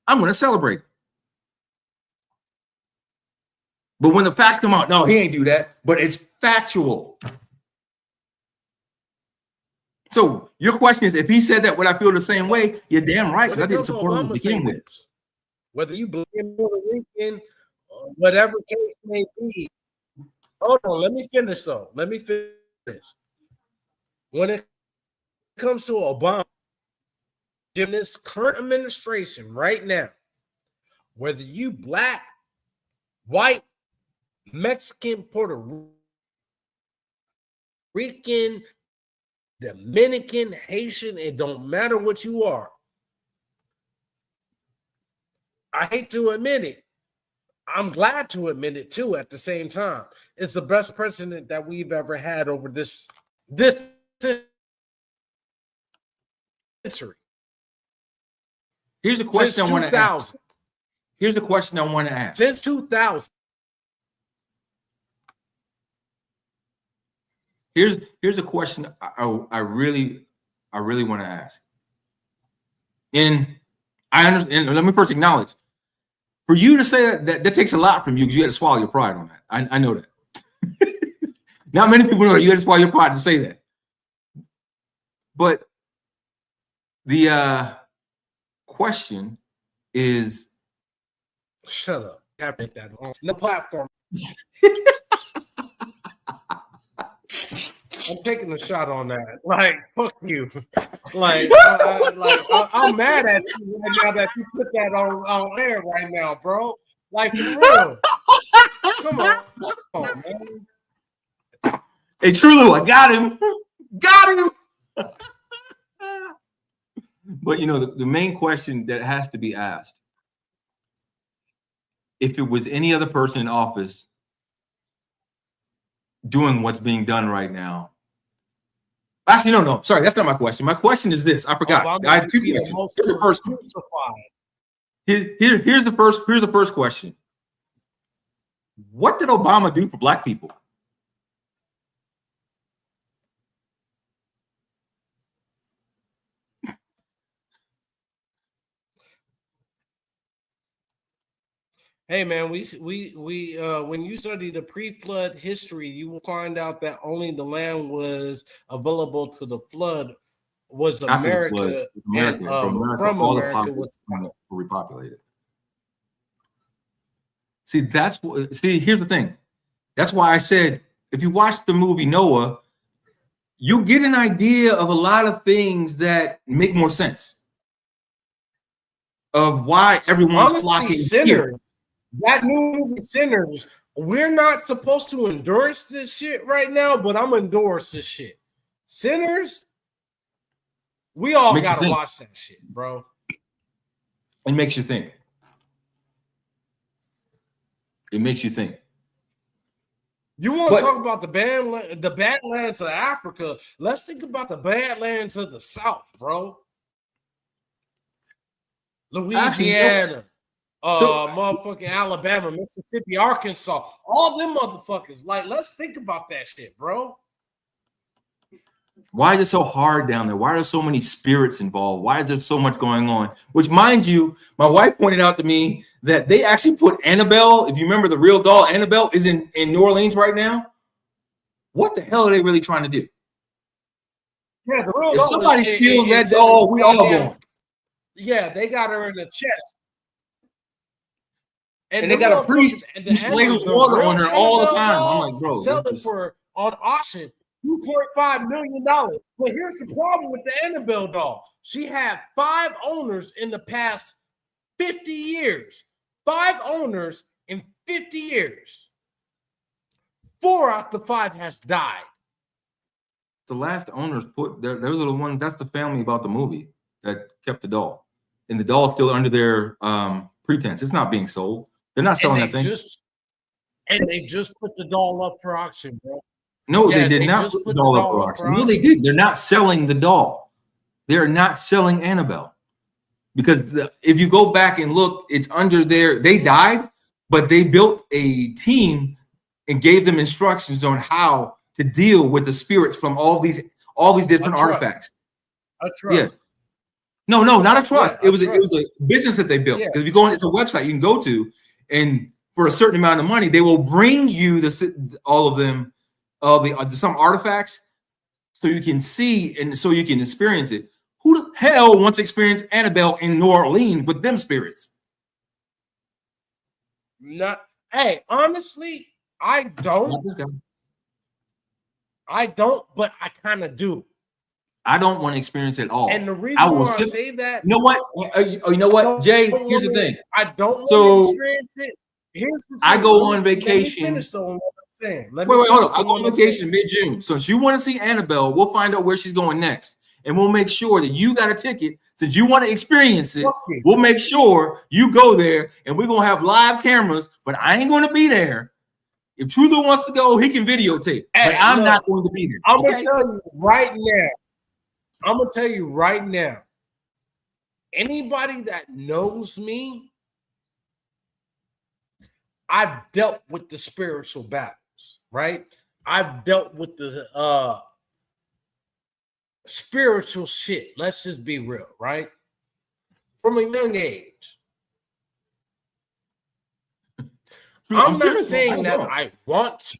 I'm going to celebrate. But when the facts come out, no, he ain't do that. But it's factual. So your question is, if he said that, would I feel the same way? You're damn right. I didn't support him to begin with. Whether you believe in Puerto Rican, or whatever case may be. Hold on, let me finish though. Let me finish. When it comes to Obama, in this current administration right now, whether you black, white, Mexican, Puerto Rican, Dominican, Haitian, it don't matter what you are. I hate to admit it. I'm glad to admit it too at the same time. It's the best president that we've ever had over this century. Here's a question I want to ask. Here's the question I want to ask. Since 2000. Here's a question I really want to ask. And I understand. Let me first acknowledge, for you to say that takes a lot from you because you had to swallow your pride on that. I know that. Not many people know that you had to swallow your pride to say that. But the question is, shut up. Can't make that on the platform. I'm taking a shot on that. Like, fuck you. I'm mad at you right now that you put that on air right now, bro. Like, for real. Come on, man. Hey, Trulu, I got him. Got him. But, you know, the main question that has to be asked, if it was any other person in office doing what's being done right now. Actually, no. Sorry, that's not my question. My question is this. I forgot. I had two questions. Here's the first one. Here's the first question. What did Obama do for black people? Hey man, we when you study the pre-flood history, you will find out that only the land was available to the flood was America, and from America was repopulated. See, here's the thing. That's why I said if you watch the movie Noah, you get an idea of a lot of things that make more sense of why everyone's flocking here. That new movie Sinners, we're not supposed to endorse this shit right now, but I'm endorse this shit. Sinners, we all gotta watch that shit, bro. It makes you think. It makes you think. You want to talk about the Badlands of Africa? Let's think about the Badlands of the South, bro. Louisiana. Motherfucking Alabama, Mississippi, Arkansas, all them motherfuckers. Like, let's think about that shit, bro. Why is it so hard down there? Why are there so many spirits involved? Why is there so much going on? Which, mind you, my wife pointed out to me that they actually put Annabelle, if you remember the real doll, Annabelle is in New Orleans right now. What the hell are they really trying to do? Yeah, the real if doll somebody steals that doll, we all going. Yeah, they got her in the chest. And they got a priest who sprays water on her all the time. I'm like, bro. Selling for on auction $2.5 million. But here's the problem with the Annabelle doll. She had 5 owners in the past 50 years. 5 owners in 50 years. 4 out of the 5 has died. The last owners those are the ones, that's the family about the movie that kept the doll. And the doll's still under their pretense. It's not being sold. They're not selling that thing. They just put the doll up for auction, bro. No, they did not put the doll up for auction. No, they did. They're not selling the doll. They're not selling Annabelle. Because if you go back and look, it's under they died, but they built a team and gave them instructions on how to deal with the spirits from all these different artifacts. A trust. Yeah. No, not a trust. Yeah, it was a business that they built. Because if you go on, it's a website you can go to, and for a certain amount of money, they will bring you all of them, some artifacts, so you can see and so you can experience it. Who the hell wants to experience Annabelle in New Orleans with them spirits? Honestly, I don't. I don't, but I kind of do. I don't want to experience it all. And the reason why I say that, you know what, Jay? Here's the thing. I don't want to experience it. Here's the thing. I go on vacation. Let me finish on what I'm saying. Wait, hold on. I go on vacation mid-June. So if you want to see Annabelle, we'll find out where she's going next. And we'll make sure that you got a ticket. Since you want to experience it, we'll make sure you go there, and we're going to have live cameras, but I ain't going to be there. If Trudeau wants to go, he can videotape. But I'm not going to be there. I'm going to tell you right now. I'm going to tell you right now. Anybody that knows me, I've dealt with the spiritual battles, right? I've dealt with the spiritual shit. Let's just be real, right? From a young age. I'm not saying that I want to.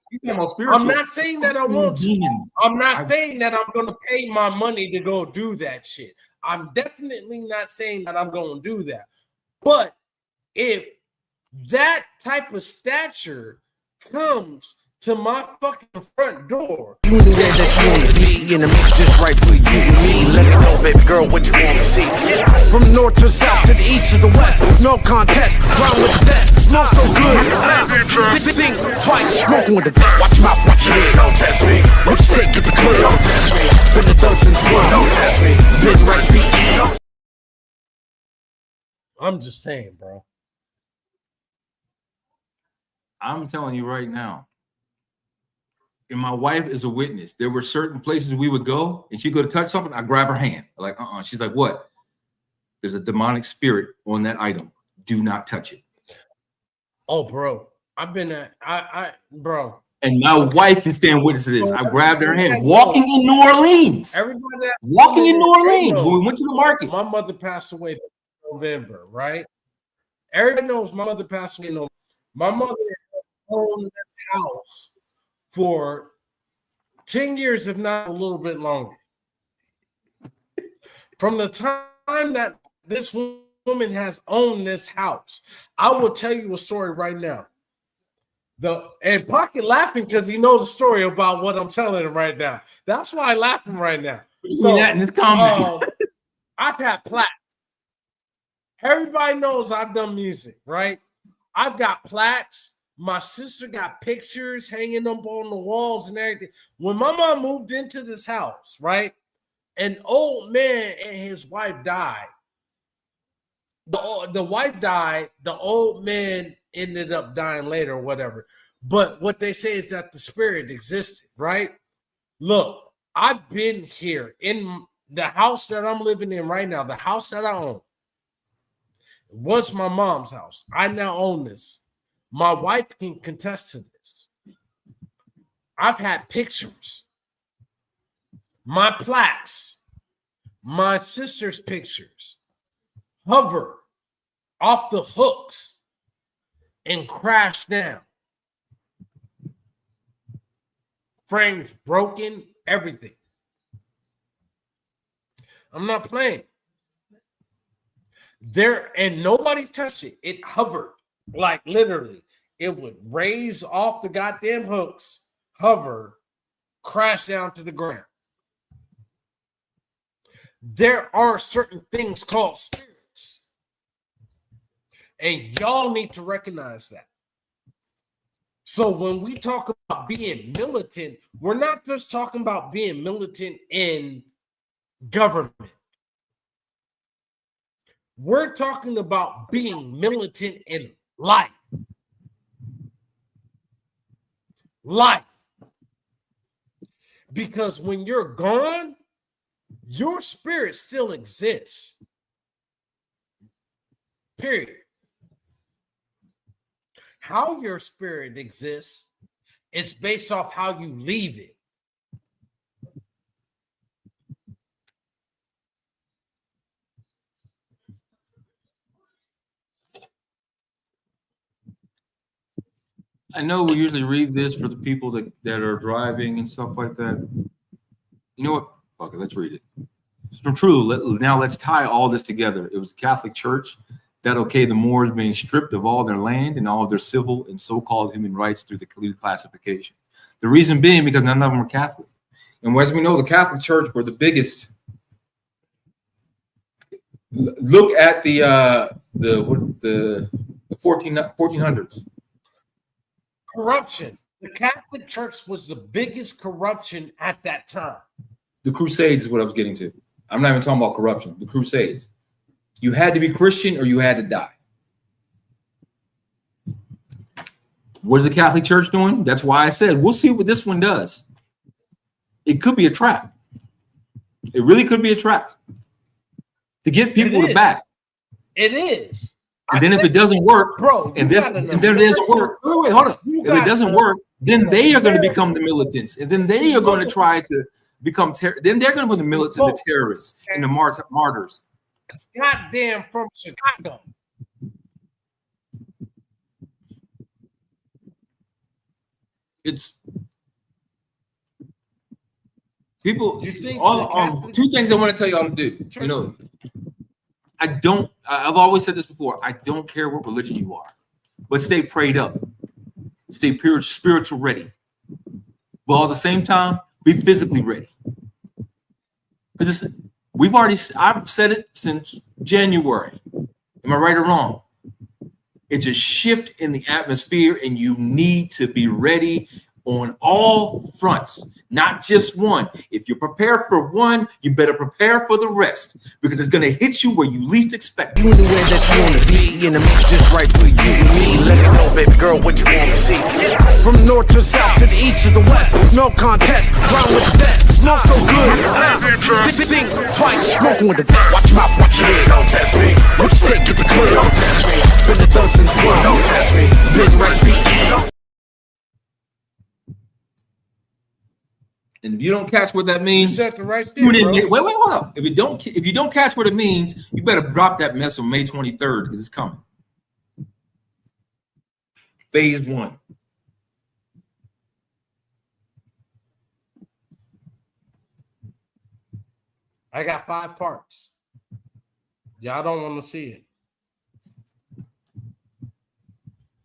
I'm not saying that I want to. I'm not saying that I'm going to pay my money to go do that shit. I'm definitely not saying that I'm going to do that. But if that type of stature comes to my fucking front door. You knew that you want to be in the mix just right for you and me. Let me know, baby girl, what you want to see. From north to south to the east to the west, no contest. Round with the best, smell so good. Think twice, smoking with the best. Watch your mouth, watch your head. Don't test me. What you say, get the clear. Don't test me. Been the dozen swim. Don't test me. Been recipe. I'm just saying, bro. I'm telling you right now. And my wife is a witness. There were certain places we would go, and she'd go to touch something. I grab her hand, like, She's like, "What? There's a demonic spirit on that item. Do not touch it." Oh, bro, I've been at, bro. And my wife can stand witness to this. I grabbed her hand, walking in New Orleans. Everybody walking in New Orleans when we went to the market. My mother passed away in November, right? Everybody knows my mother passed away. My mother owned this house for 10 years, if not a little bit longer. From the time that this woman has owned this house, I will tell you a story right now. And Pocket laughing because he knows a story about what I'm telling him right now. That's why I'm laughing right now. So, I've had plaques. Everybody knows I've done music, right? I've got plaques. My sister got pictures hanging up on the walls and everything. When my mom moved into this house, right, an old man and his wife died. The wife died. The old man ended up dying later or whatever. But what they say is that the spirit existed, right? Look, I've been here in the house that I'm living in right now, the house that I own. It was my mom's house. I now own this. My wife can contest to this. I've had pictures, my plaques, my sister's pictures hover off the hooks and crash down. Frames broken, everything. I'm not playing. And nobody touched it. It hovered, like literally. It would raise off the goddamn hooks, hover, crash down to the ground. There are certain things called spirits. And y'all need to recognize that. So when we talk about being militant, we're not just talking about being militant in government. We're talking about being militant in life. Life. Because when you're gone, your spirit still exists. Period. How your spirit exists is based off how you leave it. I know we usually read this for the people that are driving and stuff like that. You know what? Fuck it, let's read it. It's true. Now let's tie all this together. It was the Catholic Church that okayed the Moors being stripped of all their land and all of their civil and so-called human rights through the classification. The reason being because none of them were Catholic. And as we know, the Catholic Church were the biggest. Look at the 1400s. Corruption. The Catholic Church was the biggest corruption at that time. The Crusades is what I was getting to. I'm not even talking about corruption. The Crusades. You had to be Christian or you had to die. What is the Catholic Church doing? That's why I said we'll see what this one does. It could be a trap. It really could be a trap to get people to back. It is. And then if it doesn't work, bro, and then it doesn't work. Wait, hold on. If it doesn't work, then they are going to become the militants, and then they are going to try to become. Then they're going to put the militants and the terrorists and the martyrs. Goddamn, from Chicago. It's people. Two things I want to tell y'all to do. You know. I've always said this before. I don't care what religion you are, but stay prayed up, stay spiritual ready. But at the same time, be physically ready. Because I've said it since January. Am I right or wrong? It's a shift in the atmosphere, and you need to be ready on all fronts, not just one. If you're prepared for one, you better prepare for the rest, because it's going to hit you where you least expect it. You anywhere that you want to be, and the mix just right for you and me. Let me know, baby girl, what you want to see. From north to south to the east to the west, no contest, round with the best. Smell so good. Think twice, smoking with the best. Watch your mouth, watch your head. Don't test me. What you say, get the clear. Don't test me. Been the dust and slum. Don't test me. Been recipe. And if you don't catch what that means, wait, hold up. If you don't catch what it means, you better drop that mess on May 23rd, because it's coming. phase 1. I got 5 parts. Y'all don't want to see it.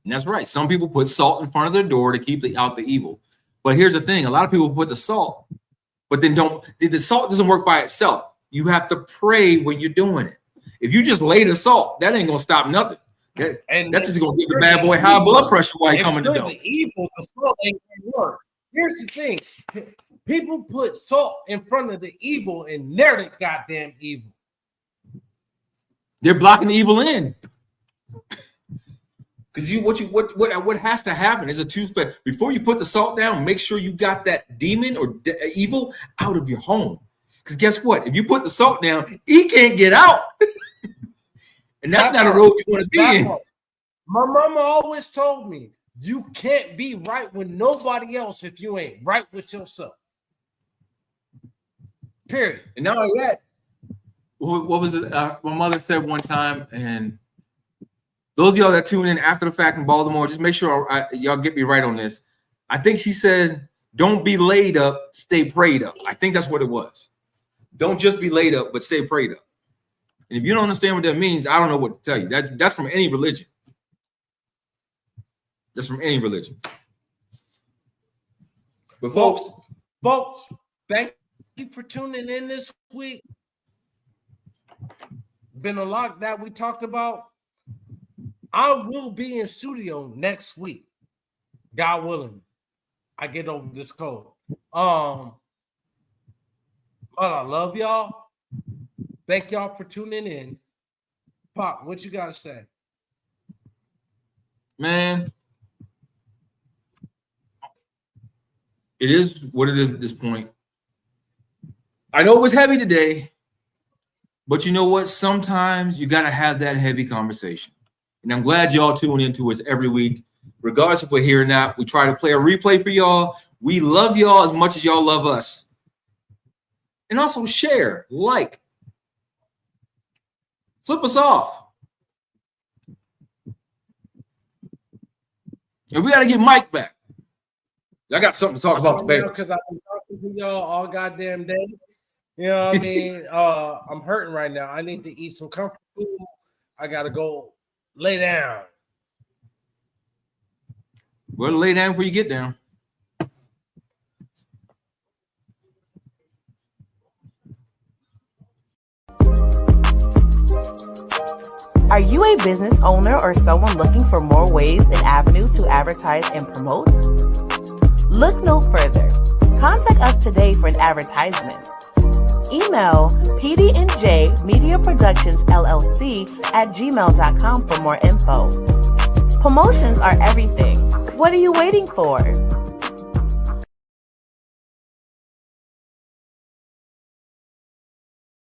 And that's right. Some people put salt in front of their door to keep out the evil. But here's the thing. A lot of people put the salt, but then the salt doesn't work by itself. You have to pray when you're doing it. If you just lay the salt, that ain't going to stop nothing. That's just going to give the bad boy high blood pressure while he coming to the door. Evil, the salt ain't going to work. Here's the thing. People put salt in front of the evil and they're the goddamn evil. They're blocking the evil in. Because what has to happen is a two-step. Before you put the salt down, make sure you got that demon or evil out of your home. Because guess what? If you put the salt down, he can't get out. And that's not a road you want to be in. My mama always told me, you can't be right with nobody else if you ain't right with yourself. Period. And not only that, what was it? My mother said one time, and those of y'all that tune in after the fact in Baltimore, just make sure y'all get me right on this. I think she said, don't be laid up, stay prayed up. I think that's what it was. Don't just be laid up, but stay prayed up. And if you don't understand what that means, I don't know what to tell you. That's from any religion. That's from any religion. But folks, thank you for tuning in this week. Been a lot that we talked about. I will be in studio next week, God willing. I get over this cold. But I love y'all. Thank y'all for tuning in. Pop, what you gotta say? Man, it is what it is at this point. I know it was heavy today, but you know what? Sometimes you gotta have that heavy conversation. And I'm glad y'all tune into us every week. Regardless if we're here or not, we try to play a replay for y'all. We love y'all as much as y'all love us. And also share, like, flip us off. And we got to get Mike back. I got something to talk about today. Because I've been talking to y'all all goddamn day. You know what I mean? I'm hurting right now. I need to eat some comfort food. I got to go lay down. Well, lay down before you get down. Are you a business owner or someone looking for more ways and avenues to advertise and promote? Look no further. Contact us today for an advertisement. Email PD&J Media Productions LLC at gmail.com for more info. Promotions are everything. What are you waiting for?